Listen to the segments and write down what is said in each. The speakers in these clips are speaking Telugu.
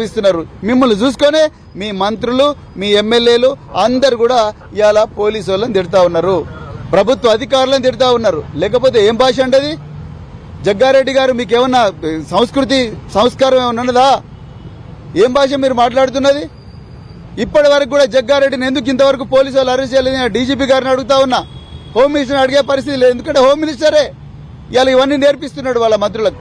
ఇస్తున్నారు. మిమ్మల్ని చూసుకొని మీ మంత్రులు, మీ ఎమ్మెల్యేలు అందరు కూడా ఇవాళ పోలీసు వాళ్ళని తిడతా ఉన్నారు, ప్రభుత్వ అధికారులను తిడతా ఉన్నారు. లేకపోతే ఏం భాష అంటది? జగ్గారెడ్డి గారు మీకేమన్నా సంస్కృతి సంస్కారం ఏమన్నా ఉన్నదా? ఏం భాష మీరు మాట్లాడుతున్నది? ఇప్పటి వరకు కూడా జగ్గారెడ్డిని ఎందుకు ఇంతవరకు పోలీసు వాళ్ళు అరెస్ట్ చేయలేదు? డీజీపీ గారిని అడుగుతా ఉన్నా, హోమ్ మినిస్టర్ని అడిగే పరిస్థితి లేదు. ఎందుకంటే హోమ్ మినిస్టరే ఇవాళ ఇవన్నీ నేర్పిస్తున్నాడు వాళ్ళ మంత్రులకు.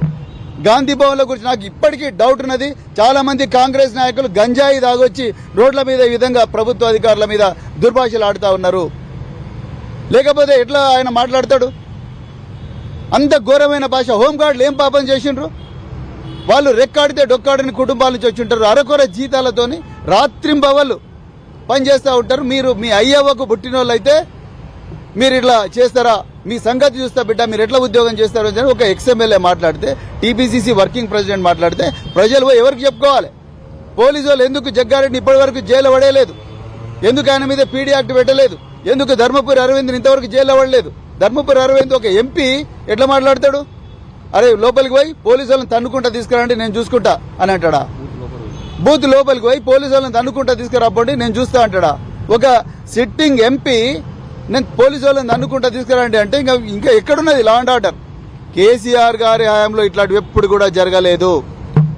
గాంధీ భవన్ల గురించి నాకు ఇప్పటికీ డౌట్ ఉన్నది. చాలా మంది కాంగ్రెస్ నాయకులు గంజాయి తాగొచ్చి రోడ్ల మీద ఈ విధంగా ప్రభుత్వ అధికారుల మీద దుర్భాషలు ఆడుతా ఉన్నారు. లేకపోతే ఎట్లా ఆయన మాట్లాడతాడు? అంత ఘోరమైన భాష. హోంగార్డులు ఏం పాపం చేసిండ్రు? వాళ్ళు రెక్కాడితే డొక్కాడని కుటుంబాల నుంచి వచ్చి ఉంటారు. అరకొర జీతాలతోని రాత్రింబవళ్ళు పనిచేస్తూ ఉంటారు. మీరు మీ అయ్యవ్వకు పుట్టిన వాళ్ళైతే మీరు ఇట్లా చేస్తారా? మీ సంగతి చూస్తా బిడ్డ, మీరు ఎట్లా ఉద్యోగం చేస్తారు అని ఒక ఎక్స్ఎమ్మెల్యే మాట్లాడితే, టీపీసీసీ వర్కింగ్ ప్రెసిడెంట్ మాట్లాడితే ప్రజలు ఎవరికి చెప్పుకోవాలి? పోలీసు వాళ్ళు ఎందుకు జగ్గారెడ్డిని ఇప్పటి వరకు జైలు పడేయలేదు? ఎందుకు ఆయన మీద పీడీ యాక్ట్ పెట్టలేదు? ఎందుకు ధర్మపురి అరవింద్ని ఇంతవరకు జైలు పడలేదు? ధర్మపురి అరవింద్ ఒక ఎంపీ ఎట్లా మాట్లాడతాడు? అరే లోపలికి పోయి పోలీసు వాళ్ళని తన్నుకుంటా తీసుకురండి నేను చూసుకుంటా అని అంటాడా? బూత్ లోపలికి పోయి పోలీసు వాళ్ళని తన్నుకుంటా తీసుకురాబోండి నేను చూస్తా అంటాడా? ఒక సిట్టింగ్ ఎంపీ నేను పోలీసు వాళ్ళని అనుకుంటా తీసుకురండి అంటే ఇంకా ఎక్కడున్నది లా అండ్ ఆర్డర్? కేసీఆర్ గారి హయాంలో ఇట్లాంటివి ఎప్పుడు కూడా జరగలేదు.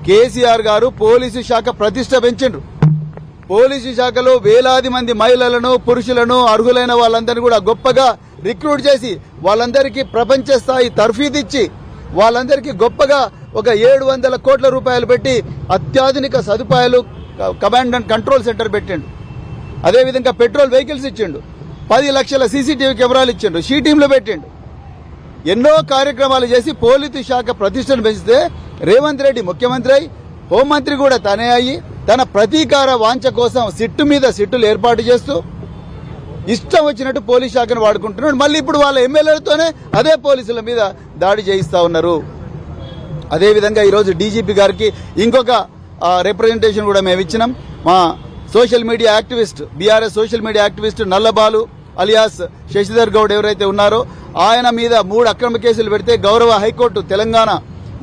కేసీఆర్ గారు పోలీసు శాఖ ప్రతిష్ట పెంచిండ్రు. పోలీసు శాఖలో వేలాది మంది మహిళలను, పురుషులను, అర్హులైన వాళ్ళందరినీ కూడా గొప్పగా రిక్రూట్ చేసి వాళ్ళందరికీ ప్రపంచ స్థాయి తర్ఫీదు ఇచ్చి వాళ్ళందరికీ గొప్పగా ఒక 700 కోట్ల రూపాయలు పెట్టి అత్యాధునిక సదుపాయాలు కమాండ్ అండ్ కంట్రోల్ సెంటర్ పెట్టిండు. అదేవిధంగా పెట్రోల్ వెహికల్స్ ఇచ్చిండు. 10 లక్షల సీసీటీవీ కెమెరాలు ఇచ్చిండు. షీ టీంలో పెట్టిండు. ఎన్నో కార్యక్రమాలు చేసి పోలీసు శాఖ ప్రతిష్టను పెంచితే రేవంత్ రెడ్డి ముఖ్యమంత్రి అయి హోంమంత్రి కూడా తనే అయ్యి తన ప్రతీకార వాంఛ కోసం సిట్టు మీద సిట్టులు ఏర్పాటు చేస్తూ ఇష్టం వచ్చినట్టు పోలీస్ శాఖను వాడుకుంటున్నాడు. మళ్ళీ ఇప్పుడు వాళ్ళ ఎమ్మెల్యేలతోనే అదే పోలీసుల మీద దాడి చేయిస్తా ఉన్నారు. అదేవిధంగా ఈరోజు డీజీపీ గారికి ఇంకొక రిప్రజెంటేషన్ కూడా మేము ఇచ్చినాం. మా social media activist, BRS social media activist Nallabalu alias Shashidhar Goud ఎవరైతే ఉన్నారో ఆయన మీద 3 అక్రమ కేసులు పెడితే గౌరవ హైకోర్టు తెలంగాణ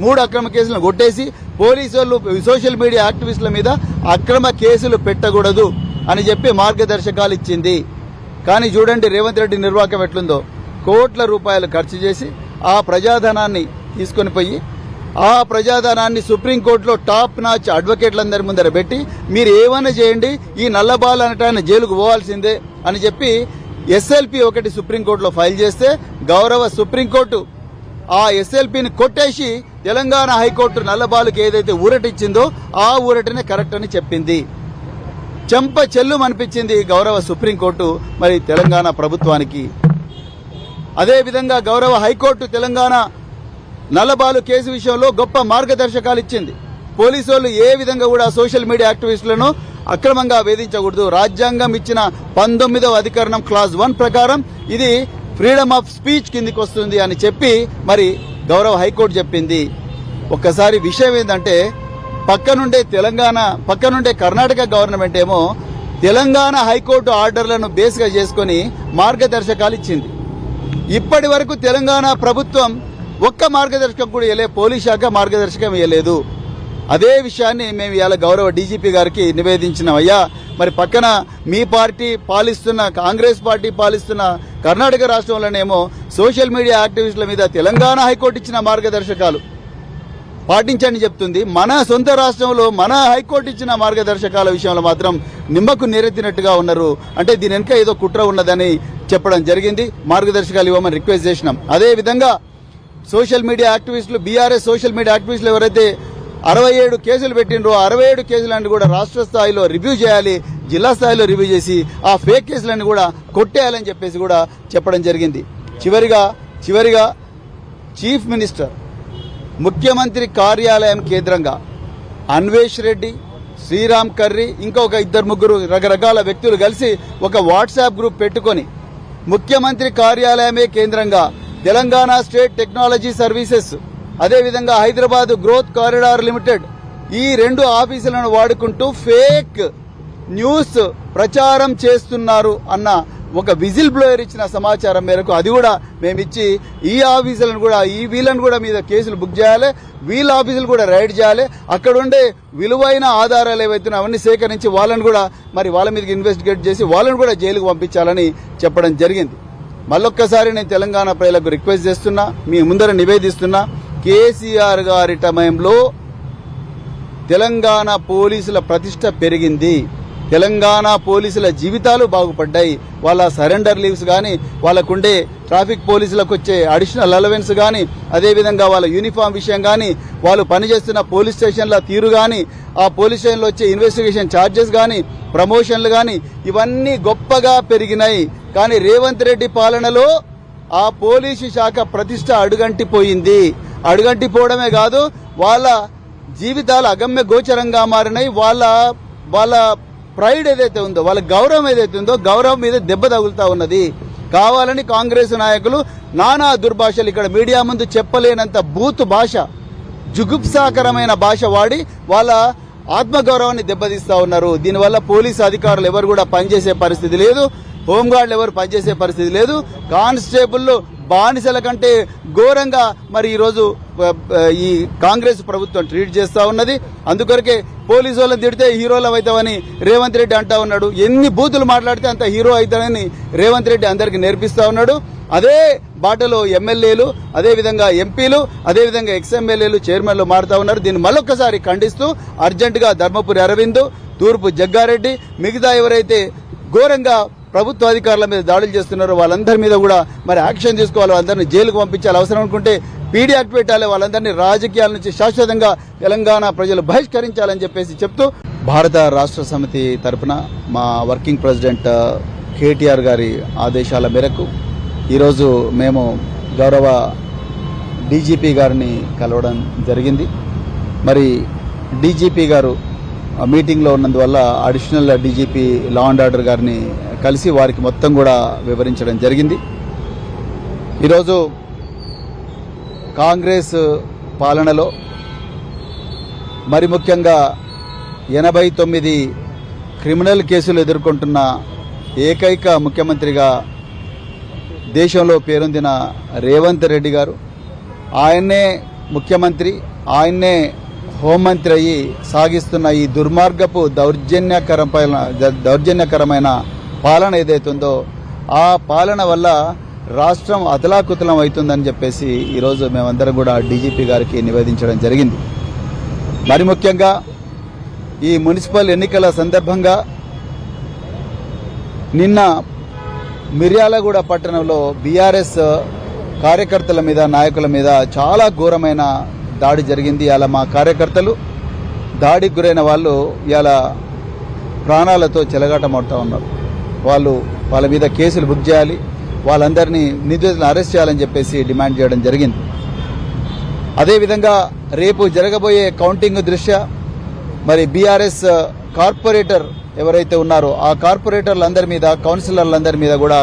3 అక్రమ కేసులను కొట్టేసి పోలీసు వాళ్ళు సోషల్ మీడియా యాక్టివిస్టుల మీద అక్రమ కేసులు పెట్టకూడదు అని చెప్పి మార్గదర్శకాలు ఇచ్చింది. కానీ చూడండి రేవంత్ రెడ్డి నిర్వాహకం ఎట్లుందో. కోట్ల రూపాయలు ఖర్చు చేసి ఆ ప్రజాధనాన్ని తీసుకొని పోయి ఆ ప్రజాధనాన్ని సుప్రీంకోర్టులో టాప్ నాచ్ అడ్వకేట్లందరి ముందర పెట్టి మీరు ఏమైనా చేయండి ఈ నల్లబాల్ అనటాన్ని జైలుకు పోవాల్సిందే అని చెప్పి ఎస్ఎల్పి ఒకటి సుప్రీంకోర్టులో ఫైల్ చేస్తే గౌరవ సుప్రీంకోర్టు ఆ ఎస్ఎల్పిని కొట్టేసి తెలంగాణ హైకోర్టు నల్లబాలుకి ఏదైతే ఊరటిచ్చిందో ఆ ఊరటనే కరెక్ట్ అని చెప్పింది. చెంప చెల్లు అనిపించింది గౌరవ సుప్రీంకోర్టు మరి తెలంగాణ ప్రభుత్వానికి. అదేవిధంగా గౌరవ హైకోర్టు తెలంగాణ నల్లబాలు కేసు విషయంలో గొప్ప మార్గదర్శకాలు ఇచ్చింది. పోలీసు వాళ్ళు ఏ విధంగా కూడా సోషల్ మీడియా యాక్టివిస్టులను అక్రమంగా వేధించకూడదు. రాజ్యాంగం ఇచ్చిన 19వ అధికరణం క్లాజ్ 1 ప్రకారం ఇది ఫ్రీడమ్ ఆఫ్ స్పీచ్ కిందికి వస్తుంది అని చెప్పి మరి గౌరవ హైకోర్టు చెప్పింది. ఒక్కసారి విషయం ఏంటంటే పక్కనుండే కర్ణాటక గవర్నమెంట్ ఏమో తెలంగాణ హైకోర్టు ఆర్డర్లను బేస్గా చేసుకుని మార్గదర్శకాలు ఇచ్చింది. ఇప్పటి వరకు తెలంగాణ ప్రభుత్వం ఒక్క మార్గదర్శకం కూడా ఇవ్వలేదు, పోలీస్ శాఖ మార్గదర్శకం ఇవ్వలేదు. అదే విషయాన్ని మేము ఇవాళ గౌరవ డీజీపీ గారికి నివేదించినాం. అయ్యా మరి పక్కన మీ పార్టీ పాలిస్తున్న కాంగ్రెస్ పార్టీ పాలిస్తున్న కర్ణాటక రాష్ట్రంలోనేమో సోషల్ మీడియా యాక్టివిస్టుల మీద తెలంగాణ హైకోర్టు ఇచ్చిన మార్గదర్శకాలు పాటించని చెప్తుంది. మన సొంత రాష్ట్రంలో మన హైకోర్టు ఇచ్చిన మార్గదర్శకాల విషయంలో మాత్రం నిమ్మకు నీరెత్తినట్టుగా ఉన్నారు. అంటే దీని వెనుక ఏదో కుట్ర ఉన్నదని చెప్పడం జరిగింది. మార్గదర్శకాలు ఇవ్వమని రిక్వెస్ట్ చేసినాం. అదేవిధంగా social media activists, BRS social media activists ఎవరైతే 67 కేసులు పెట్టిండ్రో 67 కేసులన్నీ కూడా రాష్ట్ర స్థాయిలో రివ్యూ చేయాలి, జిల్లా స్థాయిలో రివ్యూ చేసి ఆ ఫేక్ కేసులన్నీ కూడా కొట్టేయాలని చెప్పేసి కూడా చెప్పడం జరిగింది. చివరిగా చీఫ్ మినిస్టర్ ముఖ్యమంత్రి కార్యాలయం కేంద్రంగా అన్వేష్ రెడ్డి, శ్రీరామ్ కర్రీ ఇంకొక 2-3 రకరకాల వ్యక్తులు కలిసి ఒక వాట్సాప్ గ్రూప్ పెట్టుకొని ముఖ్యమంత్రి కార్యాలయమే కేంద్రంగా తెలంగాణ స్టేట్ టెక్నాలజీ సర్వీసెస్ అదేవిధంగా హైదరాబాద్ గ్రోత్ కారిడార్ లిమిటెడ్ ఈ 2 ఆఫీసులను వాడుకుంటూ ఫేక్ న్యూస్ ప్రచారం చేస్తున్నారు అన్న ఒక విజిల్ బ్లోయర్ ఇచ్చిన సమాచారం మేరకు అది కూడా మేము ఇచ్చి ఈ ఆఫీసులను కూడా వీళ్ళని కూడా మీద కేసులు బుక్ చేయాలి, వీళ్ళ ఆఫీసులు కూడా రైడ్ చేయాలి, అక్కడ ఉండే విలువైన ఆధారాలు ఏవైతున్నాయో అవన్నీ సేకరించి వాళ్ళని కూడా మరి వాళ్ళ మీదకి ఇన్వెస్టిగేట్ చేసి వాళ్ళని కూడా జైలుకు పంపించాలని చెప్పడం జరిగింది. మళ్ళొక్కసారి నేను తెలంగాణ ప్రజలకు రిక్వెస్ట్ చేస్తున్నా, మీ ముందర నివేదిస్తున్నా, కేసీఆర్ గారి టైంలో తెలంగాణ పోలీసుల ప్రతిష్ట పెరిగింది, తెలంగాణ పోలీసుల జీవితాలు బాగుపడ్డాయి. వాళ్ళ సరెండర్ లీవ్స్ కానీ, వాళ్ళకుండే ట్రాఫిక్ పోలీసులకు వచ్చే అడిషనల్ అలవెన్స్ కానీ, అదేవిధంగా వాళ్ళ యూనిఫామ్ విషయం కానీ, వాళ్ళు పనిచేస్తున్న పోలీస్ స్టేషన్ల తీరు కానీ, ఆ పోలీస్ స్టేషన్లో వచ్చే ఇన్వెస్టిగేషన్ ఛార్జెస్ కానీ, ప్రమోషన్లు కానీ ఇవన్నీ గొప్పగా పెరిగినాయి. కానీ రేవంత్ రెడ్డి పాలనలో ఆ పోలీసు శాఖ ప్రతిష్ట అడుగంటిపోయింది. అడుగంటిపోవడమే కాదు, వాళ్ళ జీవితాలు అగమ్య గోచరంగా మారినాయి. వాళ్ళ ప్రైడ్ ఏదైతే ఉందో, వాళ్ళ గౌరవం ఏదైతే ఉందో, గౌరవం మీద దెబ్బ తగులుతా ఉన్నది. కావాలని కాంగ్రెస్ నాయకులు నానా దుర్భాషలు ఇక్కడ మీడియా ముందు చెప్పలేనంత బూత్ భాష, జుగుప్సాకరమైన భాష వాడి వాళ్ళ ఆత్మగౌరవాన్ని దెబ్బతీస్తా ఉన్నారు. దీనివల్ల పోలీసు అధికారులు ఎవరు కూడా పనిచేసే పరిస్థితి లేదు, హోంగార్డులు ఎవరు పనిచేసే పరిస్థితి లేదు, కానిస్టేబుల్ బానిసల కంటే ఘోరంగా మరి ఈరోజు ఈ కాంగ్రెస్ ప్రభుత్వం ట్రీట్ చేస్తా ఉన్నది. అందుకొరకే పోలీసు వాళ్ళని తిడితే హీరోలు అవుతామని రేవంత్ రెడ్డి అంటా ఉన్నాడు. ఎన్ని బూతులు మాట్లాడితే అంత హీరో అవుతాడని రేవంత్ రెడ్డి అందరికీ నేర్పిస్తా ఉన్నాడు. అదే బాటలో ఎమ్మెల్యేలు, అదేవిధంగా ఎంపీలు, అదేవిధంగా ఎక్స్ఎమ్మెల్యేలు, చైర్మన్లు మారుతా ఉన్నారు. దీన్ని మరొకసారి ఖండిస్తూ అర్జెంటుగా ధర్మపురి అరవింద్, తూర్పు జగ్గారెడ్డి, మిగతా ఎవరైతే ఘోరంగా ప్రభుత్వ అధికారుల మీద దాడులు చేస్తున్నారో వాళ్ళందరి మీద కూడా మరి యాక్షన్ తీసుకోవాలి, వాళ్ళందరినీ జైలుకు పంపించాలి, అవసరం అనుకుంటే పీడీ యాక్ట్ పెట్టాలి, వాళ్ళందరినీ రాజకీయాల నుంచి శాశ్వతంగా తెలంగాణ ప్రజలు బహిష్కరించాలని చెప్పేసి చెప్తూ, భారత రాష్ట్ర సమితి తరఫున మా వర్కింగ్ ప్రెసిడెంట్ కేటీఆర్ గారి ఆదేశాల మేరకు ఈరోజు మేము గౌరవ డీజీపీ గారిని కలవడం జరిగింది. మరి డీజీపీ గారు మీటింగ్లో ఉన్నందువల్ల additional DGP law and order గారిని కలిసి వారికి మొత్తం కూడా వివరించడం జరిగింది. ఈరోజు కాంగ్రెస్ పాలనలో మరి ముఖ్యంగా 89 క్రిమినల్ కేసులు ఎదుర్కొంటున్న ఏకైక ముఖ్యమంత్రిగా దేశంలో పేరొందిన రేవంత్ రెడ్డి గారు, ఆయన్నే ముఖ్యమంత్రి, ఆయన్నే హోంమంత్రి అయ్యి సాగిస్తున్న ఈ దుర్మార్గపు దౌర్జన్యకరమైన పాలన ఏదైతుందో ఆ పాలన వల్ల రాష్ట్రం అతలాకుతలం అవుతుందని చెప్పేసి ఈరోజు మేమందరం కూడా డీజీపీ గారికి నివేదించడం జరిగింది. మరి ముఖ్యంగా ఈ మున్సిపల్ ఎన్నికల సందర్భంగా నిన్న మిర్యాలగూడ పట్టణంలో బీఆర్ఎస్ కార్యకర్తల మీద, నాయకుల మీద చాలా ఘోరమైన దాడి జరిగింది. అలా మా కార్యకర్తలు దాడికి గురైన వాళ్ళు ఇలా ప్రాణాలతో చెలగాటమవుతూ ఉన్నారు. వాళ్ళ మీద కేసులు బుక్ చేయాలి, వాళ్ళందరినీ నిందితులను అరెస్ట్ చేయాలని చెప్పేసి డిమాండ్ చేయడం జరిగింది. అదేవిధంగా రేపు జరగబోయే కౌంటింగ్ దృష్ట్యా మరి బీఆర్ఎస్ కార్పొరేటర్ ఎవరైతే ఉన్నారో ఆ కార్పొరేటర్లందరి మీద, కౌన్సిలర్లందరి మీద కూడా